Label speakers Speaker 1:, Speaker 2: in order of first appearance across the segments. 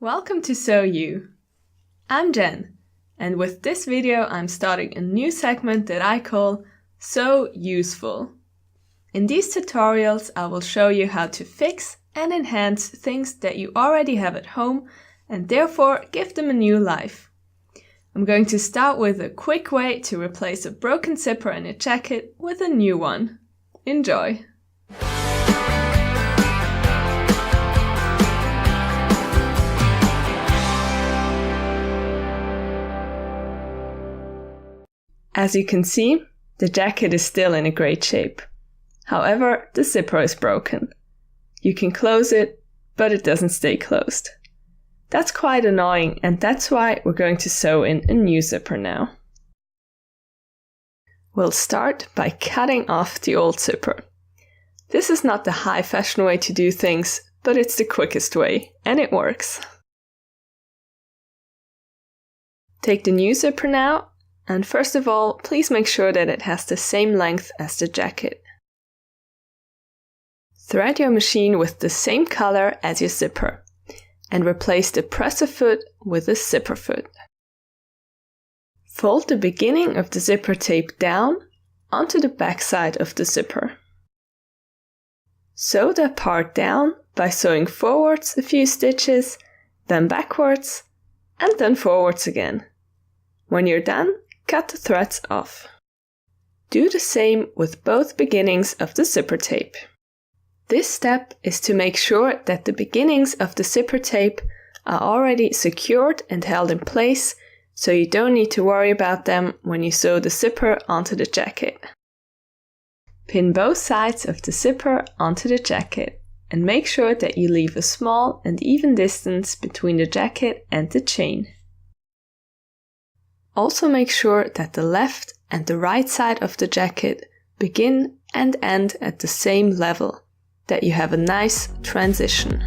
Speaker 1: Welcome to Sew You. I'm Jen, and with this video I'm starting a new segment that I call Sew Useful. In these tutorials I will show you how to fix and enhance things that you already have at home and therefore give them a new life. I'm going to start with a quick way to replace a broken zipper in a jacket with a new one. Enjoy! As you can see, the jacket is still in a great shape. However, the zipper is broken. You can close it, but it doesn't stay closed. That's quite annoying, and that's why we're going to sew in a new zipper now. We'll start by cutting off the old zipper. This is not the high fashion way to do things, but it's the quickest way, and it works. Take the new zipper now. And first of all, please make sure that it has the same length as the jacket. Thread your machine with the same color as your zipper and replace the presser foot with a zipper foot. Fold the beginning of the zipper tape down onto the back side of the zipper. Sew that part down by sewing forwards a few stitches, then backwards, and then forwards again. When you're done, cut the threads off. Do the same with both beginnings of the zipper tape. This step is to make sure that the beginnings of the zipper tape are already secured and held in place, so you don't need to worry about them when you sew the zipper onto the jacket. Pin both sides of the zipper onto the jacket and make sure that you leave a small and even distance between the jacket and the chain. Also make sure that the left and the right side of the jacket begin and end at the same level, that you have a nice transition.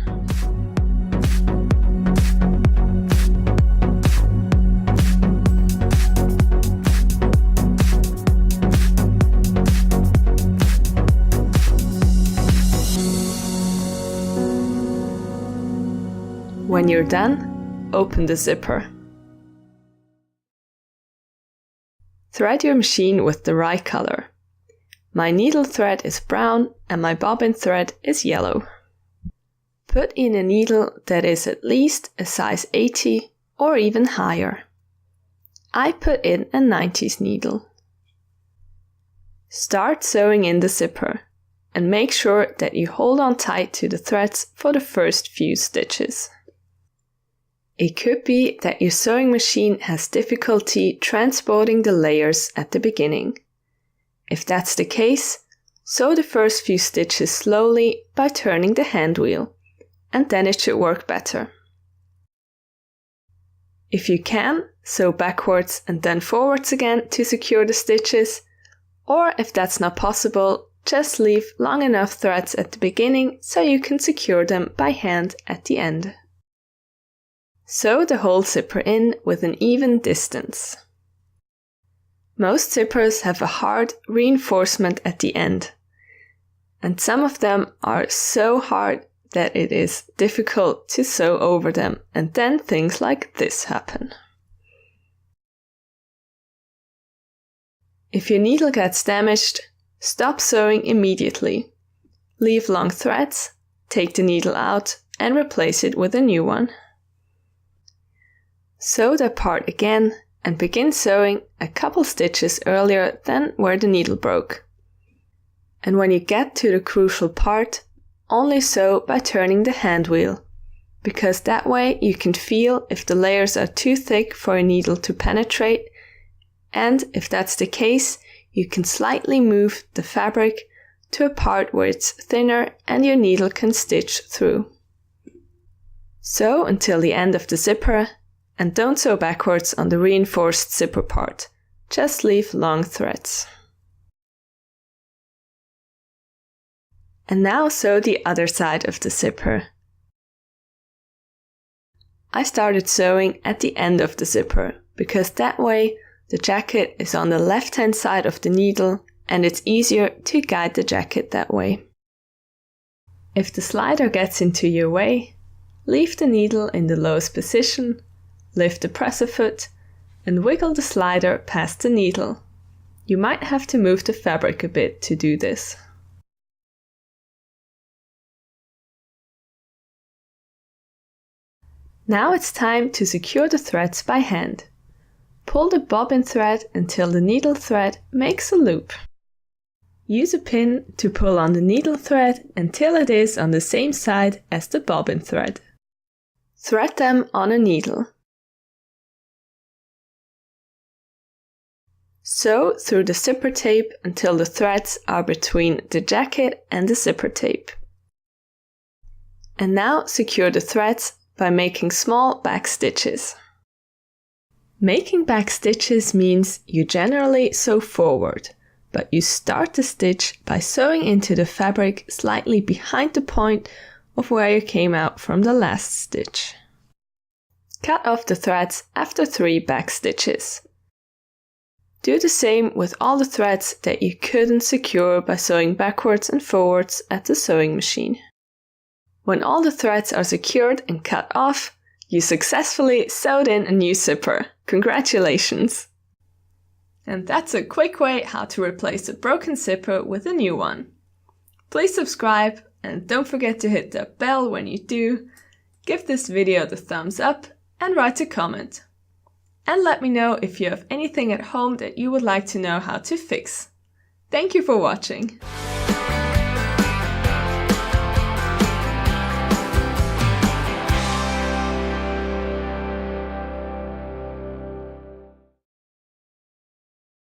Speaker 1: When you're done, open the zipper. Thread your machine with the right color. My needle thread is brown and my bobbin thread is yellow. Put in a needle that is at least a size 80 or even higher. I put in a 90s needle. Start sewing in the zipper and make sure that you hold on tight to the threads for the first few stitches. It could be that your sewing machine has difficulty transporting the layers at the beginning. If that's the case, sew the first few stitches slowly by turning the hand wheel, and then it should work better. If you can, sew backwards and then forwards again to secure the stitches, or if that's not possible, just leave long enough threads at the beginning so you can secure them by hand at the end. Sew the whole zipper in with an even distance. Most zippers have a hard reinforcement at the end, and some of them are so hard that it is difficult to sew over them, and then things like this happen. If your needle gets damaged, stop sewing immediately. Leave long threads, take the needle out, and replace it with a new one. Sew that part again and begin sewing a couple stitches earlier than where the needle broke. And when you get to the crucial part, only sew by turning the hand wheel, because that way you can feel if the layers are too thick for your needle to penetrate, and if that's the case, you can slightly move the fabric to a part where it's thinner and your needle can stitch through. Sew until the end of the zipper. And don't sew backwards on the reinforced zipper part, just leave long threads. And now sew the other side of the zipper. I started sewing at the end of the zipper, because that way the jacket is on the left-hand side of the needle and it's easier to guide the jacket that way. If the slider gets into your way, leave the needle in the lowest position, lift the presser foot, and wiggle the slider past the needle. You might have to move the fabric a bit to do this. Now it's time to secure the threads by hand. Pull the bobbin thread until the needle thread makes a loop. Use a pin to pull on the needle thread until it is on the same side as the bobbin thread. Thread them on a needle. Sew through the zipper tape until the threads are between the jacket and the zipper tape. And now secure the threads by making small back stitches. Making back stitches means you generally sew forward, but you start the stitch by sewing into the fabric slightly behind the point of where you came out from the last stitch. Cut off the threads after 3 back stitches. Do the same with all the threads that you couldn't secure by sewing backwards and forwards at the sewing machine. When all the threads are secured and cut off, you successfully sewed in a new zipper. Congratulations! And that's a quick way how to replace a broken zipper with a new one. Please subscribe and don't forget to hit the bell when you do. Give this video the thumbs up and write a comment. And let me know if you have anything at home that you would like to know how to fix. Thank you for watching!